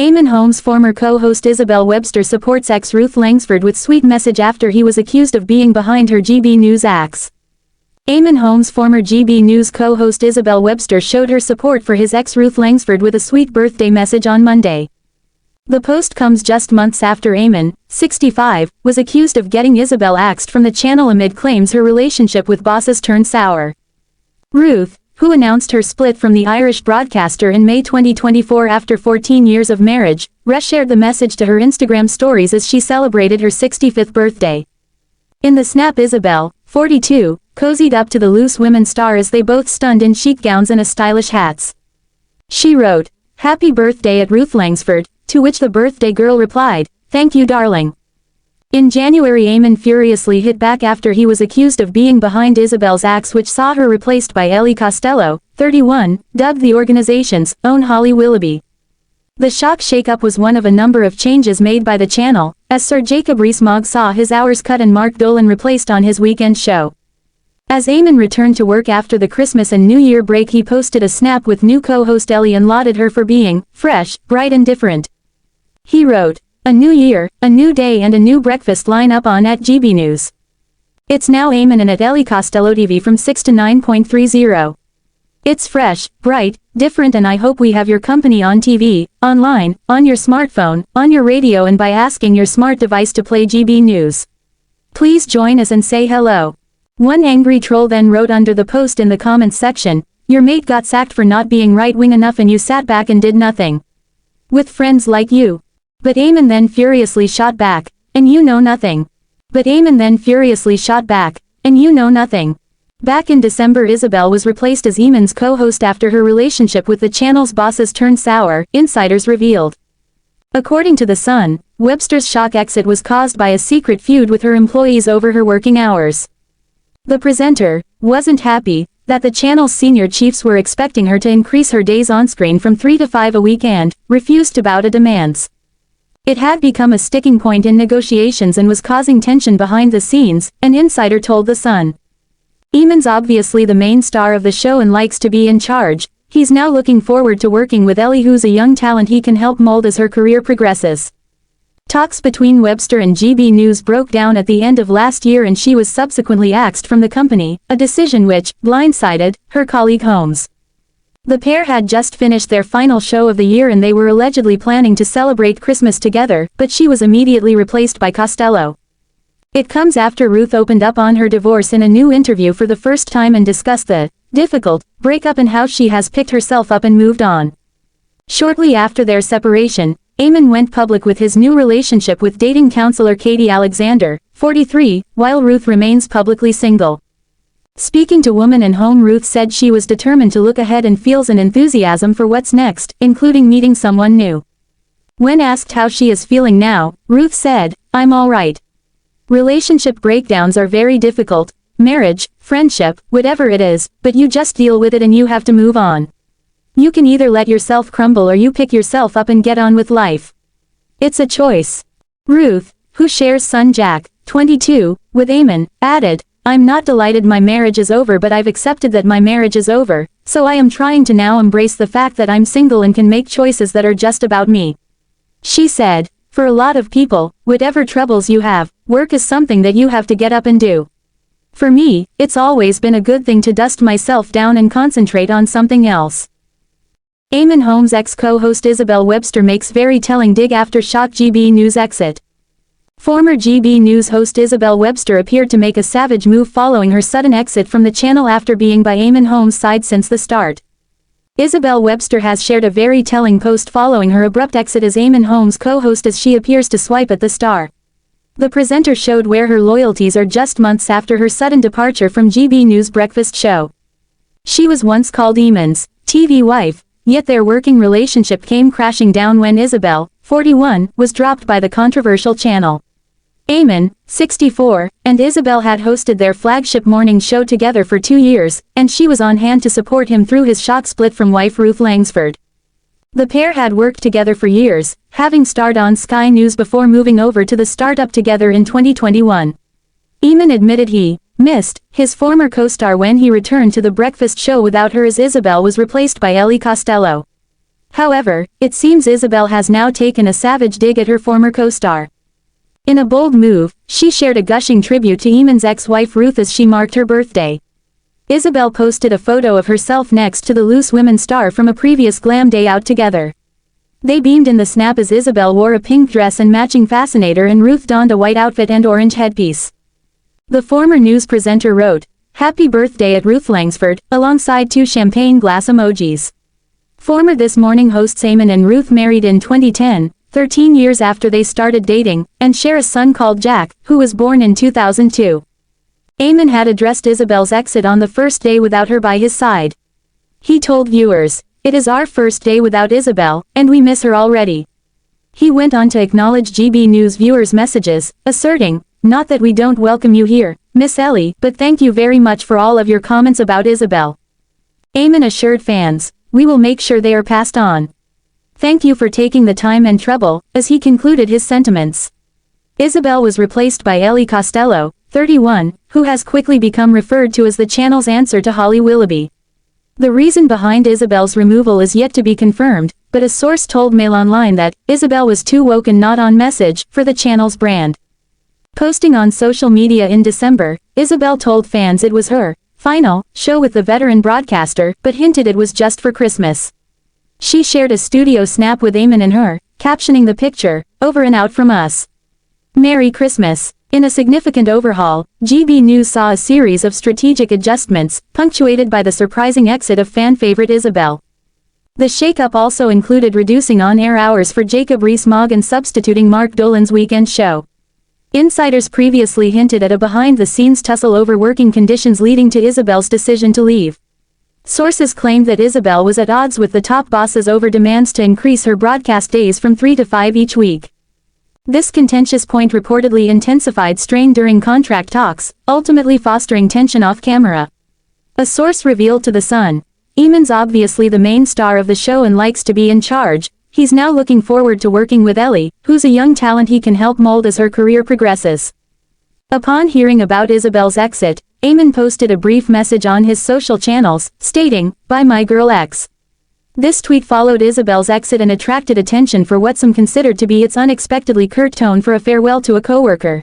Eamonn Holmes' former co-host Isabel Webster supports ex Ruth Langsford with sweet message after he was accused of being behind her GB News acts. Eamonn Holmes' former GB News co-host Isabel Webster showed her support for his ex Ruth Langsford with a sweet birthday message on Monday. The post comes just months after Eamonn, 65, was accused of getting Isabel axed from the channel amid claims her relationship with bosses turned sour. Ruth, who announced her split from the Irish broadcaster in May 2024 after 14 years of marriage, reshared the message to her Instagram stories as she celebrated her 65th birthday. In the snap, Isabel, 42, cozied up to the loose women star as they both stunned in chic gowns and stylish hats. She wrote, "Happy birthday at Ruth Langsford," to which the birthday girl replied, "Thank you, darling." In January, Eamonn furiously hit back after he was accused of being behind Isabel's acts, which saw her replaced by Ellie Costello, 31, dubbed the organization's own Holly Willoughby. The shock shakeup was one of a number of changes made by the channel, as Sir Jacob Rees-Mogg saw his hours cut and Mark Dolan replaced on his weekend show. As Eamonn returned to work after the Christmas and New Year break, he posted a snap with new co-host Ellie and lauded her for being fresh, bright and different. He wrote, "A new year, a new day and a new breakfast line up on at GB News. It's now Eamonn and at Ellie Costello TV from 6 to 9:30. It's fresh, bright, different, and I hope we have your company on TV, online, on your smartphone, on your radio, and by asking your smart device to play GB News. Please join us and say hello." One angry troll then wrote under the post in the comments section, "Your mate got sacked for not being right-wing enough and you sat back and did nothing. With friends like you." But Eamonn then furiously shot back, "And you know nothing." But Eamonn then furiously shot back, "And you know nothing." Back in December, Isabel was replaced as Eamonn's co-host after her relationship with the channel's bosses turned sour, insiders revealed. According to The Sun, Webster's shock exit was caused by a secret feud with her employees over her working hours. The presenter wasn't happy that the channel's senior chiefs were expecting her to increase her days on screen from 3 to 5 a week and refused to bow to demands. It had become a sticking point in negotiations and was causing tension behind the scenes, an insider told The Sun. Eamonn's obviously the main star of the show and likes to be in charge. He's now looking forward to working with Ellie, who's a young talent he can help mold as her career progresses. Talks between Webster and GB News broke down at the end of last year and she was subsequently axed from the company, a decision which blindsided her colleague Holmes. The pair had just finished their final show of the year and they were allegedly planning to celebrate Christmas together, but she was immediately replaced by Costello. It comes after Ruth opened up on her divorce in a new interview for the first time and discussed the difficult breakup and how she has picked herself up and moved on. Shortly after their separation, Eamonn went public with his new relationship with dating counselor Katie Alexander, 43, while Ruth remains publicly single. Speaking to Woman and Home, Ruth said she was determined to look ahead and feels an enthusiasm for what's next, including meeting someone new. When asked how she is feeling now, Ruth said, "I'm all right. Relationship breakdowns are very difficult, marriage, friendship, whatever it is, but you just deal with it and you have to move on. You can either let yourself crumble or you pick yourself up and get on with life. It's a choice." Ruth, who shares son Jack, 22, with Eamonn, added, "I'm not delighted my marriage is over, but I've accepted that my marriage is over, so I am trying to now embrace the fact that I'm single and can make choices that are just about me." She said, "For a lot of people, whatever troubles you have, work is something that you have to get up and do. For me, it's always been a good thing to dust myself down and concentrate on something else." Eamonn Holmes' ex-co-host Isabel Webster makes very telling dig after shock GB News exit. Former GB News host Isabel Webster appeared to make a savage move following her sudden exit from the channel after being by Eamonn Holmes' side since the start. Isabel Webster has shared a very telling post following her abrupt exit as Eamonn Holmes' co-host as she appears to swipe at the star. The presenter showed where her loyalties are just months after her sudden departure from GB News' breakfast show. She was once called Eamonn's TV wife, yet their working relationship came crashing down when Isabel, 41, was dropped by the controversial channel. Eamonn, 64, and Isabel had hosted their flagship morning show together for 2 years, and she was on hand to support him through his shock split from wife Ruth Langsford. The pair had worked together for years, having starred on Sky News before moving over to the startup together in 2021. Eamonn admitted he missed his former co-star when he returned to the breakfast show without her as Isabel was replaced by Ellie Costello. However, it seems Isabel has now taken a savage dig at her former co-star. In a bold move, she shared a gushing tribute to Eamonn's ex-wife Ruth as she marked her birthday. Isabel posted a photo of herself next to the Loose Women star from a previous glam day out together. They beamed in the snap as Isabel wore a pink dress and matching fascinator and Ruth donned a white outfit and orange headpiece. The former news presenter wrote, "Happy birthday at Ruth Langsford," alongside 2 champagne glass emojis. Former This Morning hosts Eamonn and Ruth married in 2010, 13 years after they started dating, and share a son called Jack, who was born in 2002. Eamonn had addressed Isabel's exit on the first day without her by his side. He told viewers, "It is our first day without Isabel, and we miss her already." He went on to acknowledge GB News viewers' messages, asserting, "Not that we don't welcome you here, Miss Ellie, but thank you very much for all of your comments about Isabel." Eamonn assured fans, "We will make sure they are passed on. Thank you for taking the time and trouble," as he concluded his sentiments. Isabel was replaced by Ellie Costello, 31, who has quickly become referred to as the channel's answer to Holly Willoughby. The reason behind Isabel's removal is yet to be confirmed, but a source told Mail Online that Isabel was too woke and not on message for the channel's brand. Posting on social media in December, Isabel told fans it was her final show with the veteran broadcaster, but hinted it was just for Christmas. She shared a studio snap with Eamonn and her, captioning the picture, "Over and out from us. Merry Christmas." In a significant overhaul, GB News saw a series of strategic adjustments, punctuated by the surprising exit of fan favorite Isabel. The shakeup also included reducing on-air hours for Jacob Rees-Mogg and substituting Mark Dolan's weekend show. Insiders previously hinted at a behind-the-scenes tussle over working conditions leading to Isabel's decision to leave. Sources claimed that Isabel was at odds with the top bosses over demands to increase her broadcast days from 3 to 5 each week. This contentious point reportedly intensified strain during contract talks, ultimately fostering tension off camera. A source revealed to The Sun, "Eamonn's obviously the main star of the show and likes to be in charge. He's now looking forward to working with Ellie, who's a young talent he can help mold as her career progresses." Upon hearing about Isabel's exit, Eamonn posted a brief message on his social channels, stating, "Bye my girl X." This tweet followed Isabel's exit and attracted attention for what some considered to be its unexpectedly curt tone for a farewell to a coworker.